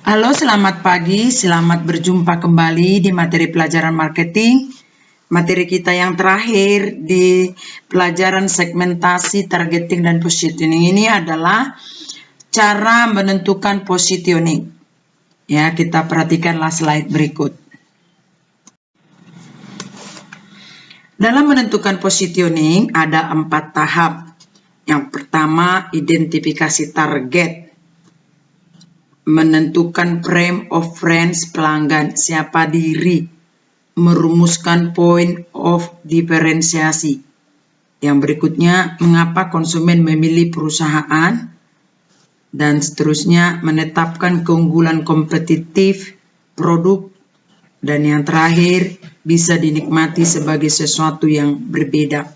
Halo, selamat pagi. Selamat berjumpa kembali di materi pelajaran marketing. Materi kita yang terakhir di pelajaran segmentasi, targeting, dan positioning ini adalah cara menentukan positioning. Ya, kita perhatikanlah slide berikut. Dalam menentukan positioning ada 4 tahap. Yang pertama, identifikasi target. Menentukan frame of reference pelanggan, siapa diri, merumuskan point of diferensiasi. Yang berikutnya, mengapa konsumen memilih perusahaan, dan seterusnya menetapkan keunggulan kompetitif produk, dan yang terakhir bisa dinikmati sebagai sesuatu yang berbeda.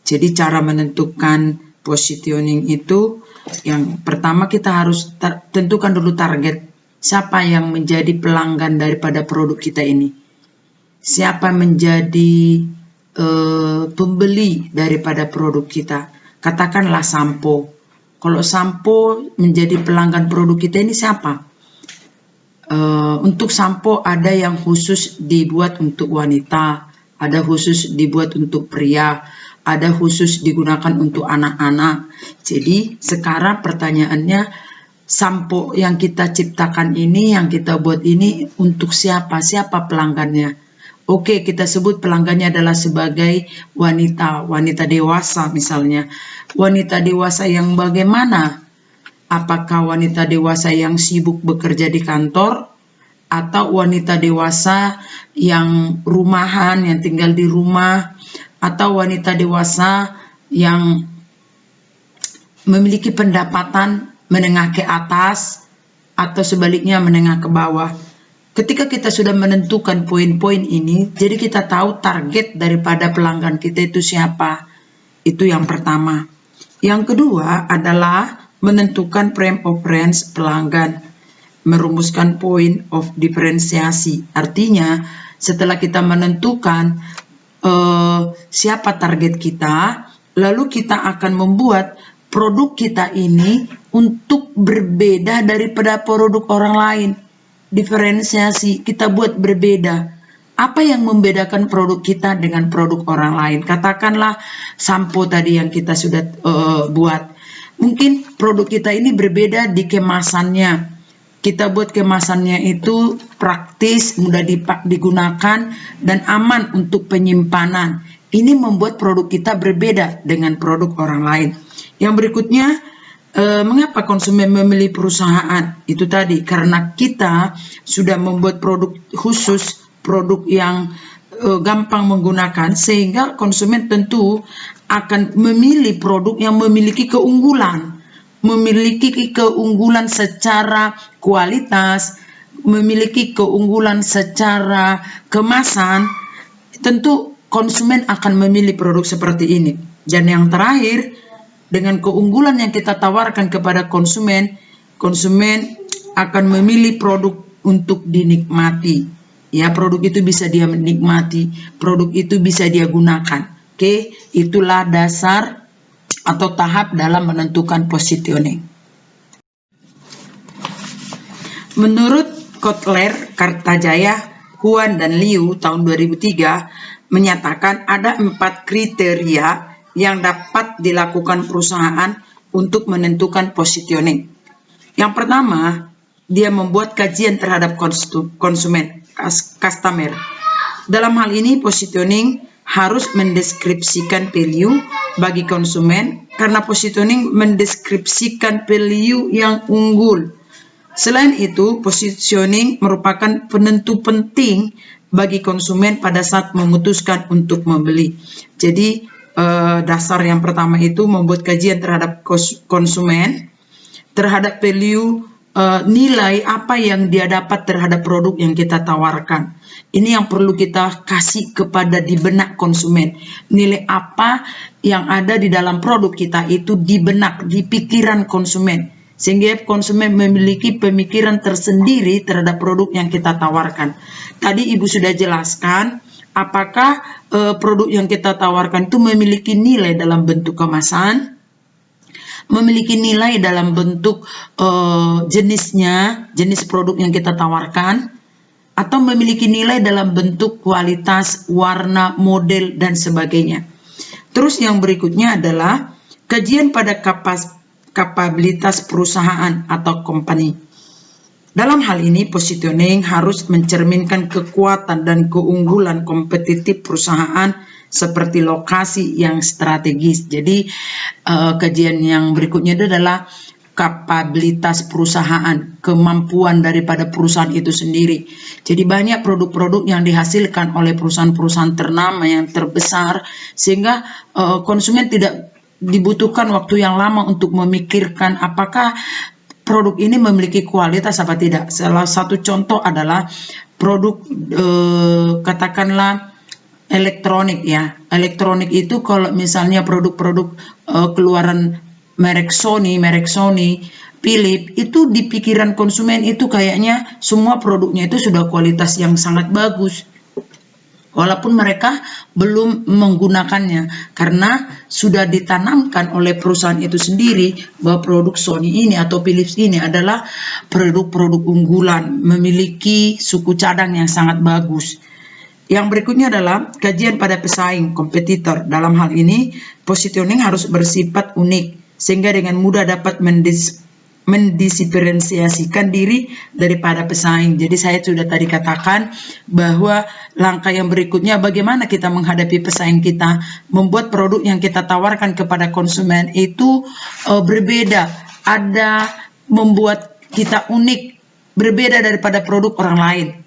Jadi cara menentukan positioning itu, yang pertama kita harus tentukan dulu target. Siapa yang menjadi pelanggan daripada produk kita ini? Siapa menjadi pembeli daripada produk kita? Katakanlah sampo. Kalau sampo menjadi pelanggan produk kita ini siapa? Untuk sampo ada yang khusus dibuat untuk wanita, ada khusus dibuat untuk pria, ada khusus digunakan untuk anak-anak. Jadi sekarang pertanyaannya, sampo yang kita ciptakan ini, yang kita buat ini untuk siapa? Siapa pelanggannya? Oke, kita sebut pelanggannya adalah sebagai wanita dewasa misalnya. Wanita dewasa yang bagaimana? Apakah wanita dewasa yang sibuk bekerja di kantor, atau wanita dewasa yang rumahan, yang tinggal di rumah, atau wanita dewasa yang memiliki pendapatan menengah ke atas, atau sebaliknya menengah ke bawah. Ketika kita sudah menentukan poin-poin ini, jadi kita tahu target daripada pelanggan kita itu siapa. Itu yang pertama. Yang kedua adalah menentukan frame of reference pelanggan, merumuskan point of diferensiasi. Artinya, setelah kita menentukan siapa target kita, lalu kita akan membuat produk kita ini untuk berbeda daripada produk orang lain. Diferensiasi, kita buat berbeda. Apa yang membedakan produk kita dengan produk orang lain? Katakanlah sampo tadi yang kita sudah buat. Mungkin produk kita ini berbeda di kemasannya. Kita buat kemasannya itu praktis, mudah digunakan, dan aman untuk penyimpanan. Ini membuat produk kita berbeda dengan produk orang lain. Yang berikutnya, mengapa konsumen memilih perusahaan? Itu tadi, karena kita sudah membuat produk khusus, produk yang gampang menggunakan, sehingga konsumen tentu akan memilih produk yang memiliki keunggulan. Memiliki keunggulan secara kualitas, memiliki keunggulan secara kemasan, tentu konsumen akan memilih produk seperti ini. Dan yang terakhir, dengan keunggulan yang kita tawarkan kepada konsumen, konsumen akan memilih produk untuk dinikmati. Ya, produk itu bisa dia menikmati, produk itu bisa dia gunakan. Oke, itulah dasar atau tahap dalam menentukan positioning. Menurut Kotler, Kartajaya, Huan, dan Liu tahun 2003 menyatakan ada 4 kriteria yang dapat dilakukan perusahaan untuk menentukan positioning. Yang pertama, dia membuat kajian terhadap konsumen, customer. Dalam hal ini, positioning harus mendeskripsikan value bagi konsumen, karena positioning mendeskripsikan value yang unggul. Selain itu, positioning merupakan penentu penting bagi konsumen pada saat memutuskan untuk membeli. Jadi, dasar yang pertama itu membuat kajian terhadap konsumen, terhadap value, nilai apa yang dia dapat terhadap produk yang kita tawarkan. Ini yang perlu kita kasih kepada di benak konsumen. Nilai apa yang ada di dalam produk kita itu di benak, di pikiran konsumen. Sehingga konsumen memiliki pemikiran tersendiri terhadap produk yang kita tawarkan. Tadi Ibu sudah jelaskan apakah produk yang kita tawarkan itu memiliki nilai dalam bentuk kemasan, memiliki nilai dalam bentuk jenisnya, jenis produk yang kita tawarkan, atau memiliki nilai dalam bentuk kualitas, warna, model, dan sebagainya. Terus yang berikutnya adalah kajian pada kapabilitas perusahaan atau company. Dalam hal ini, positioning harus mencerminkan kekuatan dan keunggulan kompetitif perusahaan seperti lokasi yang strategis. Jadi, kajian yang berikutnya adalah kapabilitas perusahaan, kemampuan daripada perusahaan itu sendiri. Jadi banyak produk-produk yang dihasilkan oleh perusahaan-perusahaan ternama yang terbesar, sehingga konsumen tidak dibutuhkan waktu yang lama untuk memikirkan apakah produk ini memiliki kualitas apa tidak. Salah satu contoh adalah produk katakanlah elektronik ya. Elektronik itu kalau misalnya produk-produk keluaran merek Sony, Philips, itu di pikiran konsumen itu kayaknya semua produknya itu sudah kualitas yang sangat bagus. Walaupun mereka belum menggunakannya, karena sudah ditanamkan oleh perusahaan itu sendiri bahwa produk Sony ini atau Philips ini adalah produk-produk unggulan, memiliki suku cadang yang sangat bagus. Yang berikutnya adalah kajian pada pesaing, kompetitor. Dalam hal ini, positioning harus bersifat unik, sehingga dengan mudah dapat mendifferensiasikan diri daripada pesaing. Jadi saya sudah tadi katakan bahwa langkah yang berikutnya bagaimana kita menghadapi pesaing kita, membuat produk yang kita tawarkan kepada konsumen itu berbeda, membuat kita unik, berbeda daripada produk orang lain.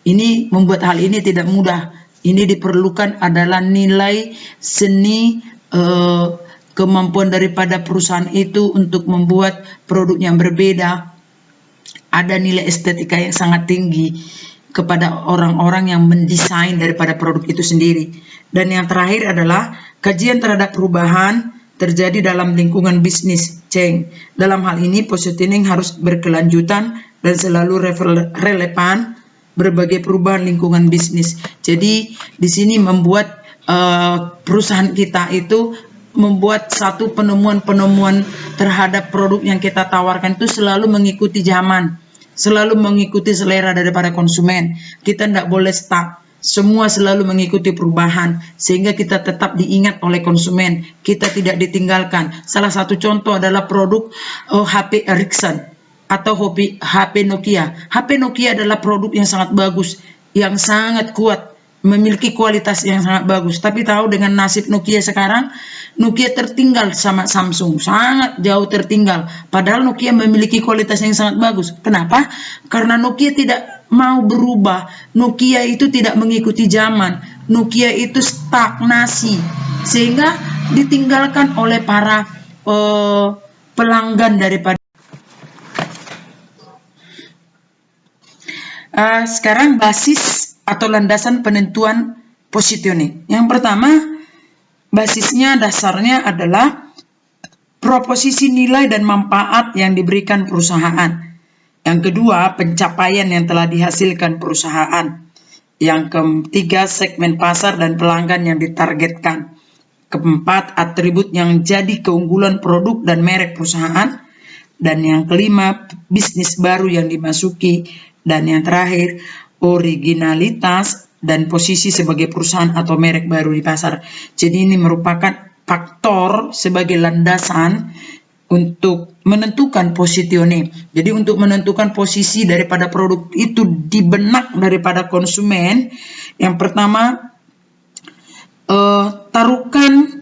Ini membuat hal ini tidak mudah. Ini diperlukan adalah nilai seni, kemampuan daripada perusahaan itu untuk membuat produk yang berbeda. Ada nilai estetika yang sangat tinggi kepada orang-orang yang mendesain daripada produk itu sendiri. Dan yang terakhir adalah kajian terhadap perubahan terjadi dalam lingkungan bisnis change. Dalam hal ini, positioning harus berkelanjutan dan selalu relevan berbagai perubahan lingkungan bisnis. Jadi di sini membuat perusahaan kita itu membuat satu penemuan-penemuan terhadap produk yang kita tawarkan itu selalu mengikuti zaman, selalu mengikuti selera daripada konsumen. Kita tidak boleh stuck, semua selalu mengikuti perubahan, sehingga kita tetap diingat oleh konsumen, kita tidak ditinggalkan. Salah satu contoh adalah produk HP Ericsson atau HP Nokia. HP Nokia adalah produk yang sangat bagus, yang sangat kuat, memiliki kualitas yang sangat bagus. Tapi tahu dengan nasib Nokia sekarang, Nokia tertinggal sama Samsung, sangat jauh tertinggal. Padahal Nokia memiliki kualitas yang sangat bagus. Kenapa? Karena Nokia tidak mau berubah. Nokia itu tidak mengikuti zaman. Nokia itu stagnasi, sehingga ditinggalkan oleh para pelanggan daripada. Sekarang basis atau landasan penentuan positioning. Yang pertama, basisnya, dasarnya adalah proposisi nilai dan manfaat yang diberikan perusahaan. Yang kedua, pencapaian yang telah dihasilkan perusahaan. Yang ketiga, segmen pasar dan pelanggan yang ditargetkan. Keempat, atribut yang jadi keunggulan produk dan merek perusahaan. Dan yang kelima, bisnis baru yang dimasuki. Dan yang terakhir, originalitas dan posisi sebagai perusahaan atau merek baru di pasar. Jadi ini merupakan faktor sebagai landasan untuk menentukan positioning. Jadi untuk menentukan posisi daripada produk itu di benak daripada konsumen, yang pertama, taruhkan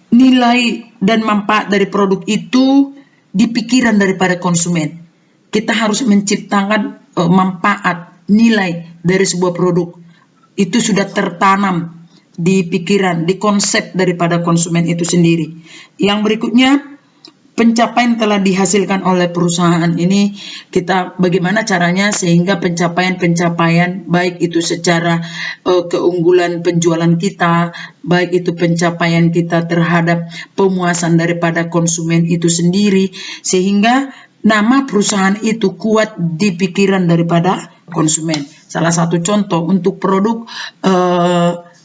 nilai dan manfaat dari produk itu di pikiran daripada konsumen. Kita harus menciptakan manfaat, nilai dari sebuah produk. Itu sudah tertanam di pikiran, di konsep daripada konsumen itu sendiri. Yang berikutnya, pencapaian telah dihasilkan oleh perusahaan ini, kita bagaimana caranya sehingga pencapaian-pencapaian, baik itu secara keunggulan penjualan kita, baik itu pencapaian kita terhadap pemuasan daripada konsumen itu sendiri, sehingga nama perusahaan itu kuat di pikiran daripada konsumen. Salah satu contoh untuk produk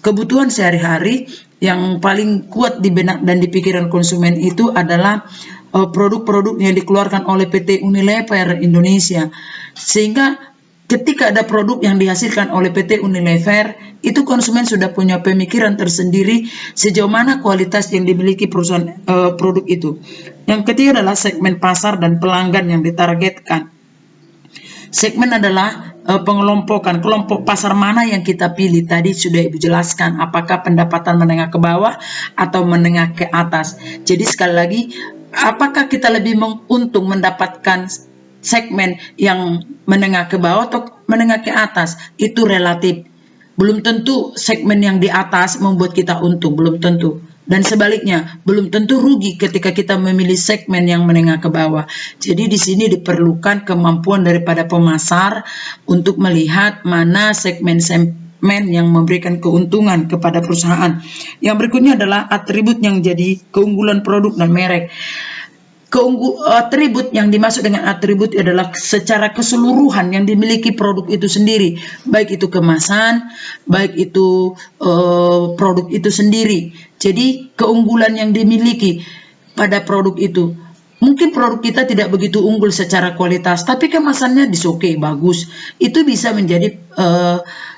kebutuhan sehari-hari yang paling kuat di benak dan di pikiran konsumen itu adalah produk-produk yang dikeluarkan oleh PT Unilever Indonesia. Sehingga ketika ada produk yang dihasilkan oleh PT Unilever, itu konsumen sudah punya pemikiran tersendiri sejauh mana kualitas yang dimiliki perusahaan produk itu. Yang ketiga adalah segmen pasar dan pelanggan yang ditargetkan. Segmen adalah pengelompokan kelompok pasar mana yang kita pilih. Tadi sudah Ibu jelaskan, apakah pendapatan menengah ke bawah atau menengah ke atas. Jadi sekali lagi, apakah kita lebih untung mendapatkan segmen yang menengah ke bawah atau menengah ke atas? Itu relatif. Belum tentu segmen yang di atas membuat kita untung, belum tentu. Dan sebaliknya, belum tentu rugi ketika kita memilih segmen yang menengah ke bawah. Jadi di sini diperlukan kemampuan daripada pemasar untuk melihat mana segmen yang memberikan keuntungan kepada perusahaan. Yang berikutnya adalah atribut yang jadi keunggulan produk dan merek. Atribut yang dimaksud dengan atribut adalah secara keseluruhan yang dimiliki produk itu sendiri, baik itu kemasan, baik itu produk itu sendiri. Jadi keunggulan yang dimiliki pada produk itu. Mungkin produk kita tidak begitu unggul secara kualitas, tapi kemasannya disoke bagus. Itu bisa menjadi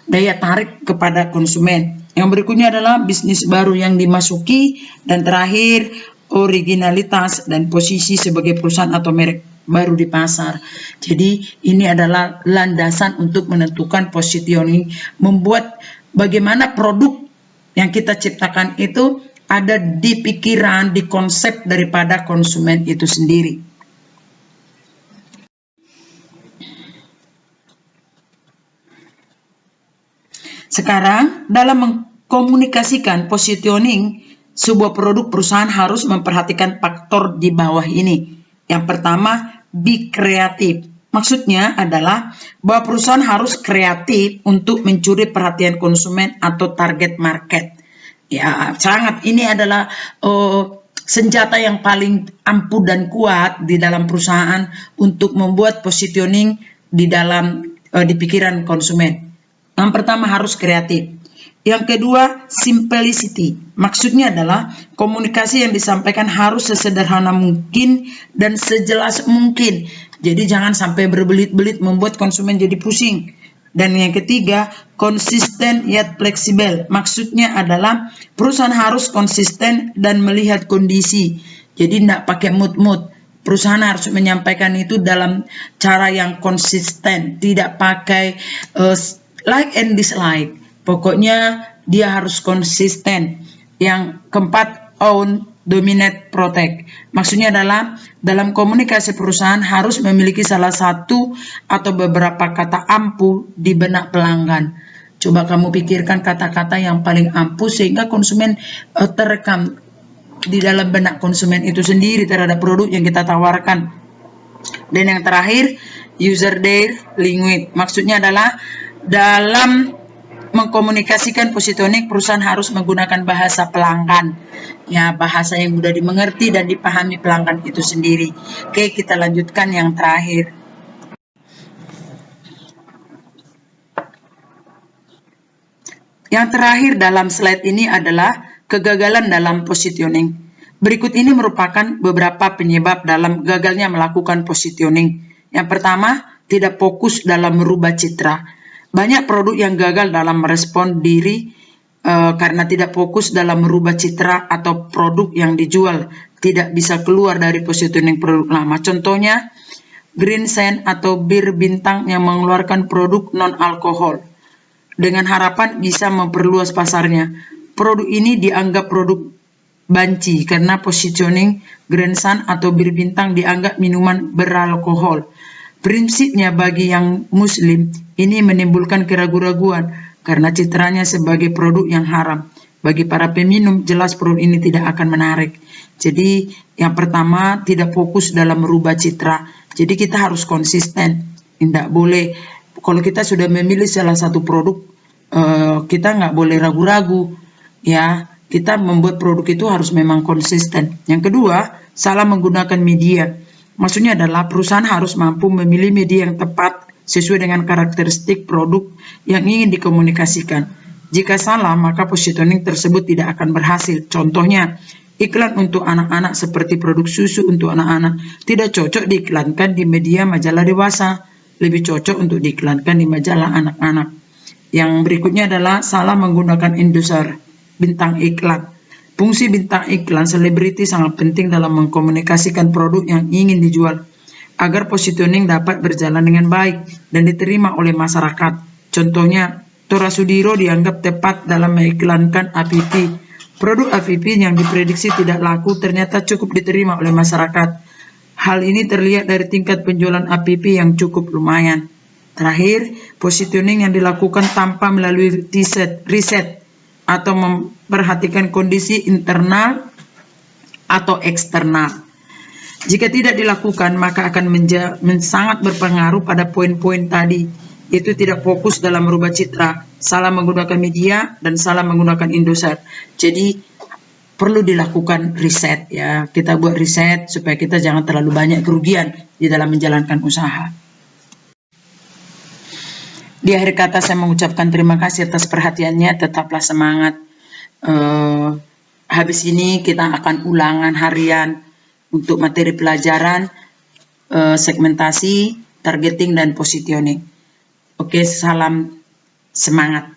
daya tarik kepada konsumen. Yang berikutnya adalah bisnis baru yang dimasuki, dan terakhir originalitas dan posisi sebagai perusahaan atau merek baru di pasar. Jadi ini adalah landasan untuk menentukan positioning, membuat bagaimana produk yang kita ciptakan itu ada di pikiran, di konsep daripada konsumen itu sendiri. Sekarang dalam mengkomunikasikan positioning sebuah produk, perusahaan harus memperhatikan faktor di bawah ini. Yang pertama, be kreatif. Maksudnya adalah bahwa perusahaan harus kreatif untuk mencuri perhatian konsumen atau target market. Ya, sangat ini adalah senjata yang paling ampuh dan kuat di dalam perusahaan untuk membuat positioning di dalam di pikiran konsumen. Yang pertama harus kreatif. Yang kedua, simplicity. Maksudnya adalah komunikasi yang disampaikan harus sesederhana mungkin dan sejelas mungkin. Jadi jangan sampai berbelit-belit membuat konsumen jadi pusing. Dan yang ketiga, konsisten yet fleksibel. Maksudnya adalah perusahaan harus konsisten dan melihat kondisi. Jadi tidak pakai mood-mood. Perusahaan harus menyampaikan itu dalam cara yang konsisten, tidak pakai like and dislike. Pokoknya dia harus konsisten. Yang keempat, own, dominate, protect. Maksudnya adalah dalam komunikasi perusahaan harus memiliki salah satu atau beberapa kata ampuh di benak pelanggan. Coba kamu pikirkan kata-kata yang paling ampuh sehingga konsumen terekam di dalam benak konsumen itu sendiri terhadap produk yang kita tawarkan. Dan yang terakhir, user their language. Maksudnya adalah dalam mengkomunikasikan positioning, perusahaan harus menggunakan bahasa pelanggan. Ya, bahasa yang mudah dimengerti dan dipahami pelanggan itu sendiri. Oke, kita lanjutkan yang terakhir. Yang terakhir dalam slide ini adalah kegagalan dalam positioning. Berikut ini merupakan beberapa penyebab dalam gagalnya melakukan positioning. Yang pertama, tidak fokus dalam merubah citra. Banyak produk yang gagal dalam merespon diri karena tidak fokus dalam merubah citra atau produk yang dijual. Tidak bisa keluar dari positioning produk lama. Contohnya, Green Sand atau bir bintang yang mengeluarkan produk non-alkohol. Dengan harapan bisa memperluas pasarnya. Produk ini dianggap produk banci karena positioning Green Sand atau bir bintang dianggap minuman beralkohol. Prinsipnya bagi yang muslim ini menimbulkan keraguan-raguan karena citranya sebagai produk yang haram. Bagi para peminum jelas produk ini tidak akan menarik. Jadi yang pertama tidak fokus dalam merubah citra. Jadi kita harus konsisten. Tidak boleh, kalau kita sudah memilih salah satu produk, kita nggak boleh ragu-ragu. Ya, kita membuat produk itu harus memang konsisten. Yang kedua, salah menggunakan media. Maksudnya adalah perusahaan harus mampu memilih media yang tepat sesuai dengan karakteristik produk yang ingin dikomunikasikan. Jika salah, maka positioning tersebut tidak akan berhasil. Contohnya, Iklan untuk anak-anak seperti produk susu untuk anak-anak tidak cocok diiklankan di media majalah dewasa, lebih cocok untuk diiklankan di majalah anak-anak. Yang berikutnya adalah salah menggunakan endorser, bintang iklan. Fungsi bintang iklan selebriti sangat penting dalam mengkomunikasikan produk yang ingin dijual, agar positioning dapat berjalan dengan baik dan diterima oleh masyarakat. Contohnya, Tora Sudiro dianggap tepat dalam mengiklankan APP. Produk APP yang diprediksi tidak laku ternyata cukup diterima oleh masyarakat. Hal ini terlihat dari tingkat penjualan APP yang cukup lumayan. Terakhir, positioning yang dilakukan tanpa melalui riset atau memperhatikan kondisi internal atau eksternal. Jika tidak dilakukan, maka akan sangat berpengaruh pada poin-poin tadi. Itu tidak fokus dalam merubah citra, salah menggunakan media, dan salah menggunakan endorser. Jadi perlu dilakukan riset ya. Kita buat riset supaya kita jangan terlalu banyak kerugian di dalam menjalankan usaha. Di akhir kata saya mengucapkan terima kasih atas perhatiannya. Tetaplah semangat. Habis ini kita akan ulangan harian untuk materi pelajaran segmentasi, targeting, dan positioning. Oke, salam semangat.